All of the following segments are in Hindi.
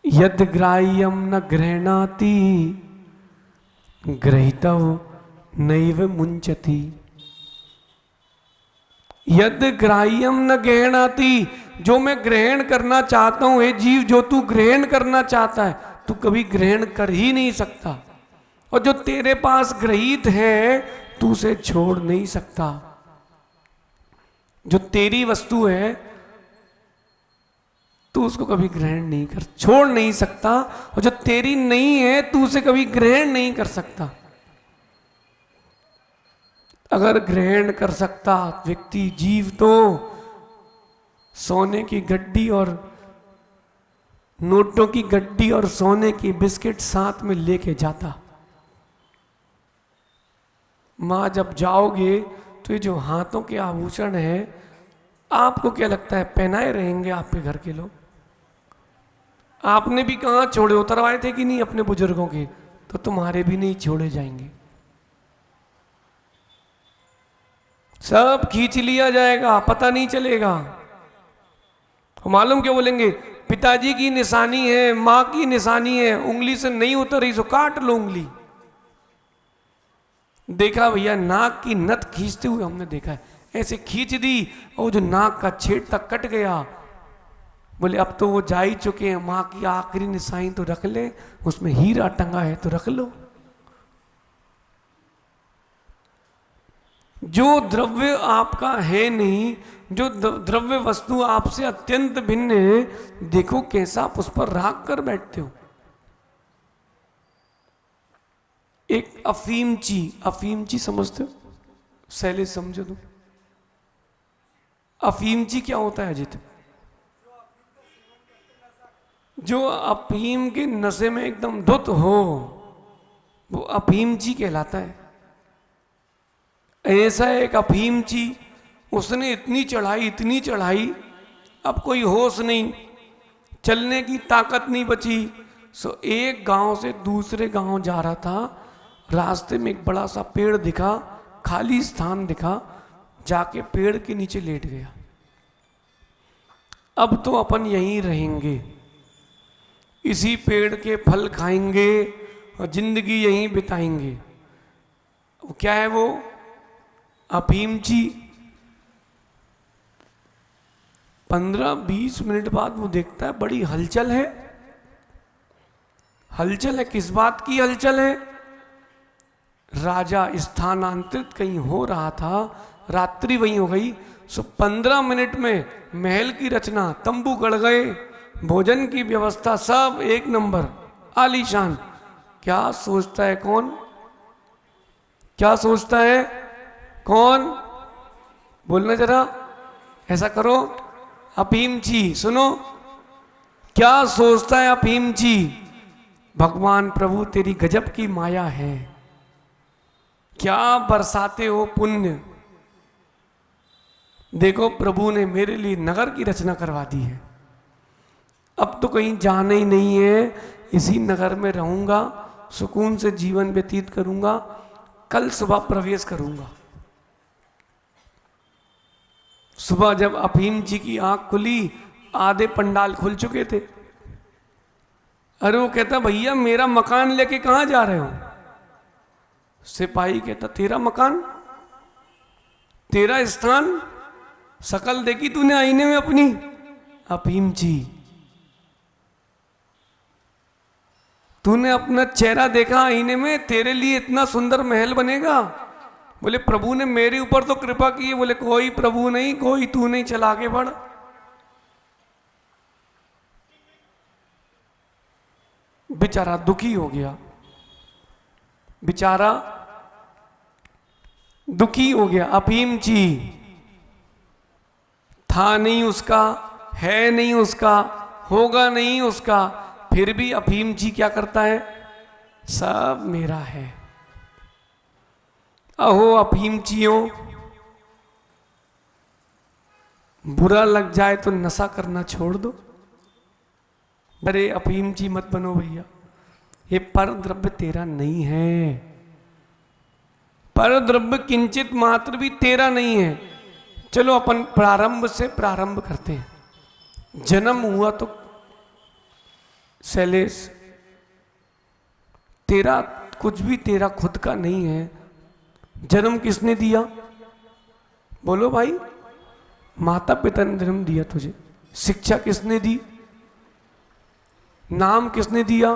यद ग्राह्यम न गृह्णाति गृहीतव नैव मुंचति। यद ग्राह्यम न गृह्णाति, जो मैं ग्रहण करना चाहता हूं, हे जीव जो तू ग्रहण करना चाहता है तू कभी ग्रहण कर ही नहीं सकता, और जो तेरे पास गृहीत है तू उसे छोड़ नहीं सकता। जो तेरी वस्तु है तू उसको कभी ग्रहण नहीं कर, छोड़ नहीं सकता, और जो तेरी नहीं है तू उसे कभी ग्रहण नहीं कर सकता। अगर ग्रहण कर सकता व्यक्ति जीव तो सोने की गड्डी और नोटों की गड्डी और सोने की बिस्किट साथ में लेके जाता। मां जब जाओगे तो ये जो हाथों के आभूषण है, आपको क्या लगता है पहनाए रहेंगे आपके घर के लोग? आपने भी कहाँ छोड़े, उतरवाए थे कि नहीं अपने बुजुर्गों के? तो तुम्हारे भी नहीं छोड़े जाएंगे, सब खींच लिया जाएगा, पता नहीं चलेगा। मालूम क्या बोलेंगे? पिताजी की निशानी है, माँ की निशानी है, उंगली से नहीं उतरी सो काट लो उंगली। देखा भैया, नाक की नथ खींचते हुए हमने देखा है, ऐसे खींच दी और जो नाक का छेद तक कट गया। बोले अब तो वो जा ही चुके हैं, माँ की आखिरी निशानी तो रख ले, उसमें हीरा टंगा है तो रख लो। जो द्रव्य आपका है नहीं, जो द्रव्य वस्तु आपसे अत्यंत भिन्न है, देखो कैसा आप उस पर राग कर बैठते हो। एक अफीमची, अफीमची समझते हो? शैलेश समझो तुम, अफीमची क्या होता है अजित? जो अफीम के नशे में एकदम धुत हो वो अफीमची कहलाता है। ऐसा एक अफीमची, उसने इतनी चढ़ाई, अब कोई होश नहीं, चलने की ताकत नहीं बची। सो एक गांव से दूसरे गांव जा रहा था, रास्ते में एक बड़ा सा पेड़ दिखा, खाली स्थान दिखा, जाके पेड़ के नीचे लेट गया। अब तो अपन यहीं रहेंगे, इसी पेड़ के फल खाएंगे और जिंदगी यहीं बिताएंगे। वो क्या है वो? अफीमची। 15-20 मिनट बाद वो देखता है बड़ी हलचल है। हलचल है, किस बात की हलचल है? राजा स्थानांतरित कहीं हो रहा था, रात्रि वहीं हो गई। सो 15 मिनट में महल की रचना, तंबू गड़ गए, भोजन की व्यवस्था सब एक नंबर आलीशान। क्या सोचता है कौन? क्या सोचता है कौन? बोलना जरा, ऐसा करो। अफीमची, सुनो क्या सोचता है अफीमची? भगवान प्रभु तेरी गजब की माया है, क्या बरसाते हो पुण्य। देखो प्रभु ने मेरे लिए नगर की रचना करवा दी है, अब तो कहीं जाना ही नहीं है, इसी नगर में रहूंगा, सुकून से जीवन व्यतीत करूंगा, कल सुबह प्रवेश करूंगा। सुबह जब अफीम जी की आंख खुली, आधे पंडाल खुल चुके थे। अरे वो कहता भैया मेरा मकान लेके कहां जा रहे हो? सिपाही कहता तेरा मकान, तेरा स्थान, शकल देखी तूने आईने में अपनी? अफीम जी, तूने अपना चेहरा देखा आईने में? तेरे लिए इतना सुंदर महल बनेगा? बोले प्रभु ने मेरे ऊपर तो कृपा की है। बोले कोई प्रभु नहीं, कोई तू नहीं, चला के बढ़। बेचारा दुखी हो गया, बेचारा दुखी हो गया। अफीमची था नहीं उसका, है नहीं उसका, होगा नहीं उसका, फिर भी अफीमची क्या करता है? सब मेरा है। अहो अफीमचियों, बुरा लग जाए तो नशा करना छोड़ दो। अरे अफीमची मत बनो भैया, ये पर द्रव्य तेरा नहीं है, पर द्रव्य किंचित मात्र भी तेरा नहीं है। चलो अपन प्रारंभ से प्रारंभ करते हैं। जन्म हुआ तो शैलेश, तेरा कुछ भी तेरा खुद का नहीं है। जन्म किसने दिया? बोलो भाई। माता पिता ने जन्म दिया तुझे। शिक्षा किसने दी? नाम किसने दिया?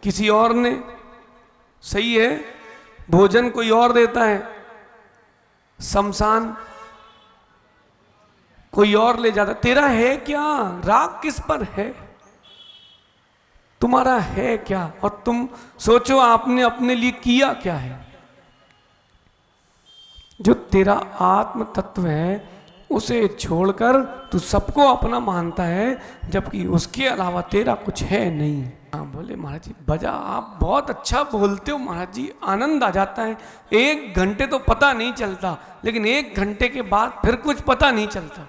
किसी और ने। सही है। भोजन कोई और देता है, शमशान कोई और ले जाता। तेरा है क्या? राग किस पर है? तुम्हारा है क्या? और तुम सोचो आपने अपने लिए किया क्या है? जो तेरा आत्म तत्व है उसे छोड़कर तू सबको अपना मानता है, जबकि उसके अलावा तेरा कुछ है नहीं। हाँ बोले महाराज जी बजा, आप बहुत अच्छा बोलते हो महाराज जी, आनंद आ जाता है। 1 घंटे तो पता नहीं चलता, लेकिन 1 घंटे के बाद फिर कुछ पता नहीं चलता।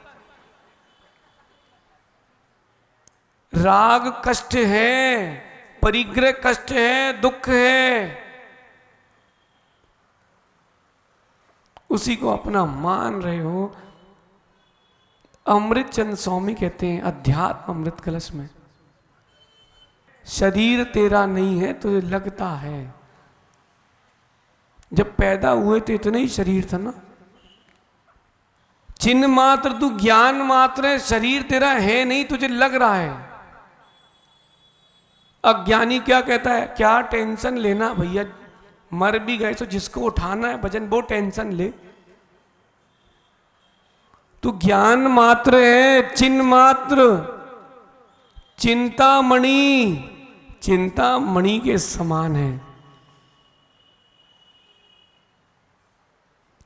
राग कष्ट है, परिग्रह कष्ट है, दुख है, उसी को अपना मान रहे हो। अमृत चंद स्वामी कहते हैं अध्यात्म अमृत कलश में, शरीर तेरा नहीं है तुझे लगता है। जब पैदा हुए तो इतना ही शरीर था ना। चिन्ह मात्र तू ज्ञान मात्र है, शरीर तेरा है नहीं, तुझे लग रहा है। अज्ञानी क्या कहता है? क्या टेंशन लेना भैया, मर भी गए तो जिसको उठाना है वजन वो टेंशन ले। तू ज्ञान मात्र है, चिन्ह मात्र, चिंतामणि, चिंतामणि के समान है।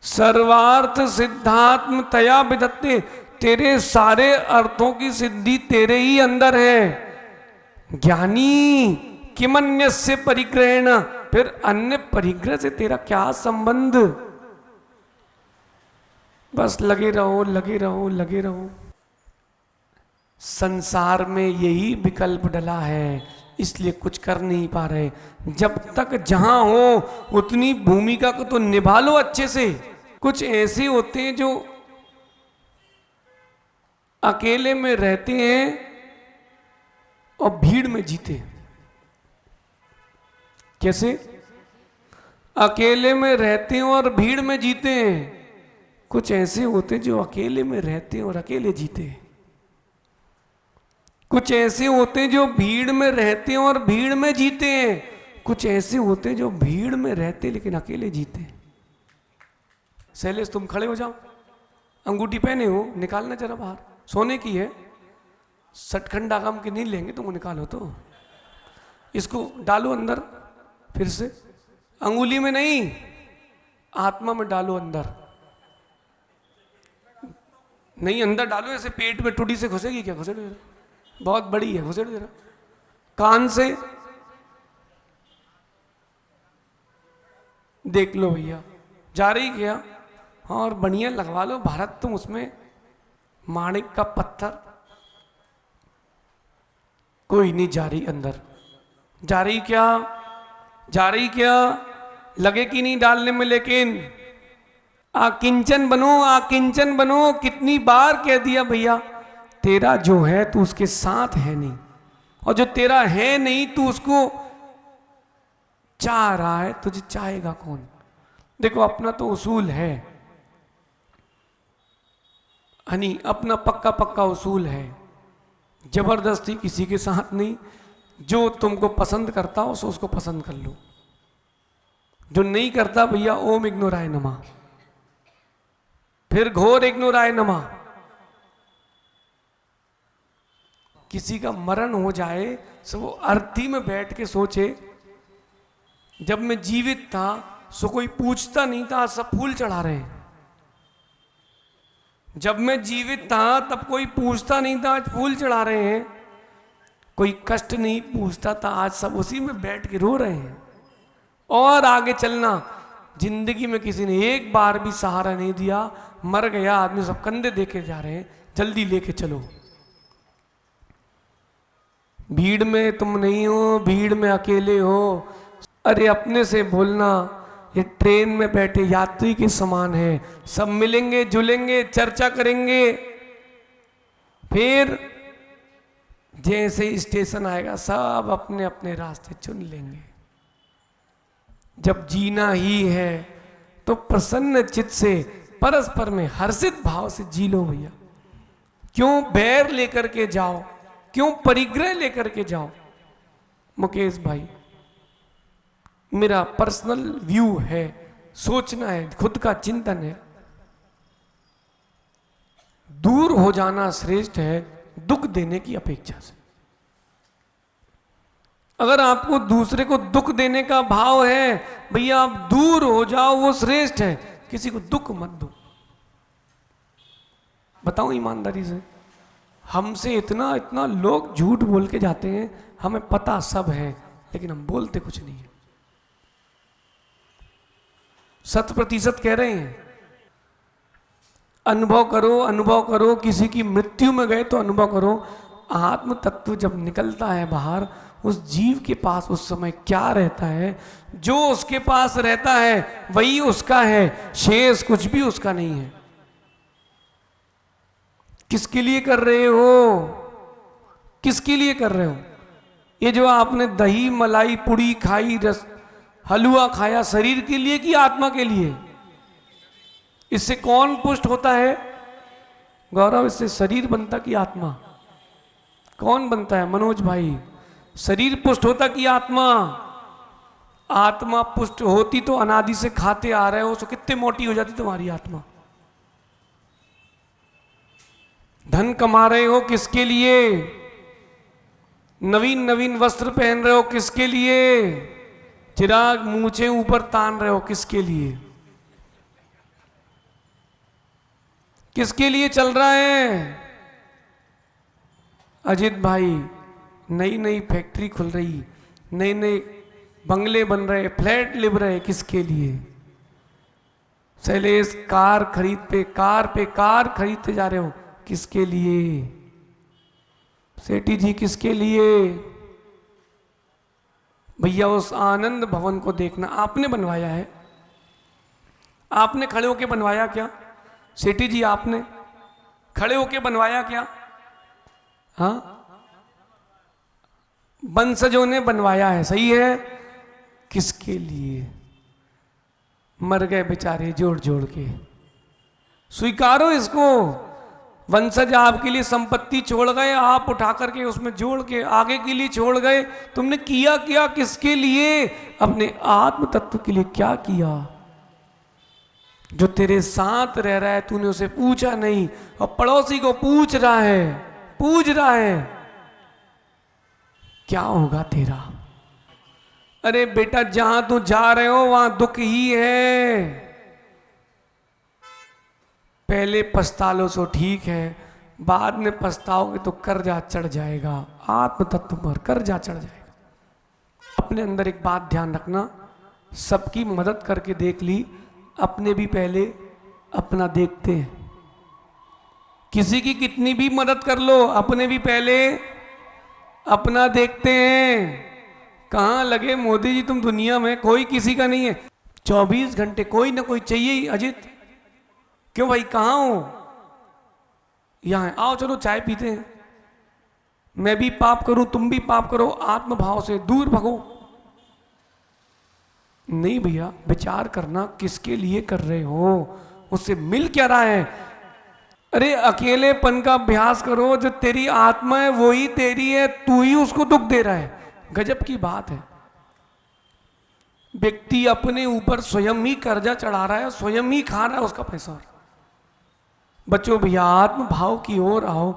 सर्वार्थ सिद्धात्म तया विदत्ते, तेरे सारे अर्थों की सिद्धि तेरे ही अंदर है। ज्ञानी किमन्यस्य परिग्रहेण, फिर अन्य परिग्रह से तेरा क्या संबंध? बस लगे रहो लगे रहो लगे रहो। संसार में यही विकल्प डला है, इसलिए कुछ कर नहीं पा रहे। जब तक जहां हो उतनी भूमिका को तो निभा लो अच्छे से। कुछ ऐसे होते हैं जो अकेले में रहते हैं और भीड़ में जीते हैं। कैसे? अकेले में रहते हैं और भीड़ में जीते हैं। कुछ ऐसे होते हैं जो अकेले में रहते हैं और अकेले जीते हैं। कुछ ऐसे होते हैं जो भीड़ में रहते हैं और भीड़ में जीते हैं। कुछ ऐसे होते हैं जो भीड़ में रहते हैं लेकिन अकेले जीते हैं। शैलेश तुम खड़े हो जाओ, अंगूठी पहने हो, निकालना जरा बाहर, सोने की है, सटखंड आगम की नहीं लेंगे तुमको, निकालो तो। इसको डालो अंदर फिर से, अंगुली में नहीं आत्मा में डालो अंदर। नहीं अंदर डालो, ऐसे पेट में टुडी से घुसेगी क्या? घुसेड़ जरा, बहुत बड़ी है, घुसेड़ जरा। कान से देख लो भैया, जा रही क्या? हाँ और बढ़िया लगवा लो भारत तुम उसमें, माणिक का पत्थर। कोई नहीं जा रही अंदर। जा रही क्या? जा रही क्या? लगे कि नहीं डालने में? लेकिन आकिंचन बनो, आकिंचन बनो। कितनी बार कह दिया भैया, तेरा जो है तू उसके साथ है नहीं, और जो तेरा है नहीं तू उसको चाह रहा है, तुझे चाहेगा कौन? देखो अपना तो उसूल है हनी, अपना पक्का पक्का उसूल है, जबरदस्ती किसी के साथ नहीं। जो तुमको पसंद करता हो सो उसको पसंद कर लो, जो नहीं करता भैया ओम इग्नोराय नमः, फिर घोर इग्नोराय नमः। किसी का मरण हो जाए सो वो अर्थी में बैठ के सोचे, जब मैं जीवित था सो कोई पूछता नहीं था, आज सब फूल चढ़ा रहे हैं। जब मैं जीवित था तब कोई पूछता नहीं था, आज फूल चढ़ा रहे हैं। कोई कष्ट नहीं पूछता था, आज सब उसी में बैठ के रो रहे हैं। और आगे चलना, जिंदगी में किसी ने एक बार भी सहारा नहीं दिया, मर गया आदमी, सब कंधे देके जा रहे हैं, जल्दी लेके चलो। भीड़ में तुम नहीं हो, भीड़ में अकेले हो। अरे अपने से बोलना, ये ट्रेन में बैठे यात्री के समान है, सब मिलेंगे जुलेंगे, चर्चा करेंगे, फिर जैसे ही स्टेशन आएगा सब अपने अपने रास्ते चुन लेंगे। जब जीना ही है तो प्रसन्न चित्त से परस्पर में हर्षित भाव से जी लो भैया। क्यों बैर लेकर के जाओ, क्यों परिग्रह लेकर के जाओ। मुकेश भाई, मेरा पर्सनल व्यू है, सोचना है, खुद का चिंतन है, दूर हो जाना श्रेष्ठ है दुख देने की अपेक्षा से। अगर आपको दूसरे को दुख देने का भाव है भैया, आप दूर हो जाओ, वो श्रेष्ठ है। किसी को दुख मत दो। बताओ ईमानदारी से, हमसे इतना इतना लोग झूठ बोल के जाते हैं, हमें पता सब है लेकिन हम बोलते कुछ नहीं है। 100% कह रहे हैं। अनुभव करो, अनुभव करो, किसी की मृत्यु में गए तो अनुभव करो। आत्म तत्व जब निकलता है बाहर, उस जीव के पास उस समय क्या रहता है, जो उसके पास रहता है वही उसका है, शेष कुछ भी उसका नहीं है। किसके लिए कर रहे हो, किसके लिए कर रहे हो? ये जो आपने दही मलाई पुड़ी खाई, रस हलवा खाया, शरीर के लिए कि आत्मा के लिए? इससे कौन पुष्ट होता है गौरव? इससे शरीर बनता कि आत्मा? कौन बनता है मनोज भाई? शरीर पुष्ट होता कि आत्मा? आत्मा पुष्ट होती तो अनादि से खाते आ रहे हो, तो कितने मोटी हो जाती तुम्हारी आत्मा। धन कमा रहे हो किसके लिए? नवीन नवीन वस्त्र पहन रहे हो किसके लिए? चिराग मूछें ऊपर तान रहे हो किसके लिए? किसके लिए चल रहा है? अजित भाई, नई नई फैक्ट्री खुल रही, नए नए बंगले बन रहे, फ्लैट लिव रहे, किसके लिए? शैलेश कार पे कार खरीदते जा रहे हो, किसके लिए? सेठी जी किसके लिए? भैया उस आनंद भवन को देखना, आपने बनवाया है? आपने खड़े होके बनवाया क्या? सेठी जी आपने खड़े होके बनवाया क्या? हाँ, वंशजों ने बनवाया है, सही है। किसके लिए? मर गए बेचारे जोड़ जोड़ के। स्वीकारो इसको। वंशज आपके लिए संपत्ति छोड़ गए, आप उठा करके उसमें जोड़ के आगे के लिए छोड़ गए। तुमने किया क्या किसके लिए? अपने आत्म तत्व के लिए क्या किया? जो तेरे साथ रह रहा है तूने उसे पूछा नहीं, और पड़ोसी को पूछ रहा है क्या होगा तेरा? अरे बेटा, जहां तू जा रहे हो वहां दुख ही है। पहले पछता लो सो ठीक है, बाद में पछताओगे तो कर्जा चढ़ जाएगा। आत्म तत्व पर कर्जा चढ़ जाएगा। अपने अंदर एक बात ध्यान रखना, सबकी मदद करके देख ली, अपने भी पहले अपना देखते हैं। किसी की कितनी भी मदद कर लो, अपने भी पहले अपना देखते हैं। कहाँ लगे मोदी जी तुम दुनिया में? कोई किसी का नहीं है। 24 घंटे कोई ना कोई चाहिए ही। अजित, क्यों भाई, कहाँ हो? यहाँ आओ, चलो चाय पीते हैं। मैं भी पाप करूं, तुम भी पाप करो, आत्मभाव से दूर भगो। नहीं भैया, विचार करना किसके लिए कर रहे हो, उससे मिल क्या रहा है। अरे अकेलेपन का अभ्यास करो, जो तेरी आत्मा है वही तेरी है, तू ही उसको दुख दे रहा है। गजब की बात है। व्यक्ति अपने ऊपर स्वयं ही कर्जा चढ़ा रहा है, स्वयं ही खा रहा है उसका पैसा। बच्चों भैया, आत्म भाव की ओर आओ।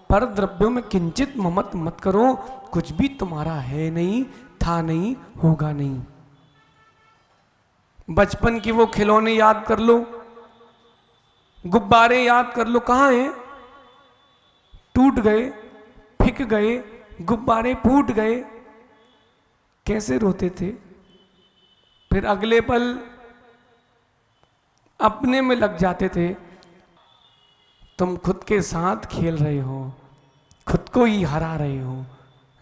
पर द्रव्यों में किंचित ममत मत करो। कुछ भी तुम्हारा है नहीं, था नहीं, होगा नहीं। बचपन के वो खिलौने याद कर लो, गुब्बारे याद कर लो, कहाँ हैं? टूट गए, फिक गए, गुब्बारे फूट गए, कैसे रोते थे। फिर अगले पल अपने में लग जाते थे। तुम खुद के साथ खेल रहे हो, खुद को ही हरा रहे हो,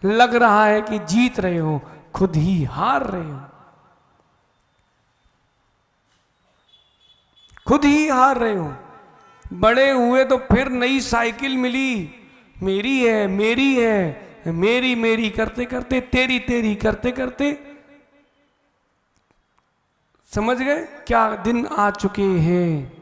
लग रहा है कि जीत रहे हो, खुद ही हार रहे हो, खुद ही हार रहे हो। बड़े हुए तो फिर नई साइकिल मिली, मेरी है मेरी है, मेरी मेरी करते करते, तेरी तेरी करते करते, समझ गए क्या दिन आ चुके हैं।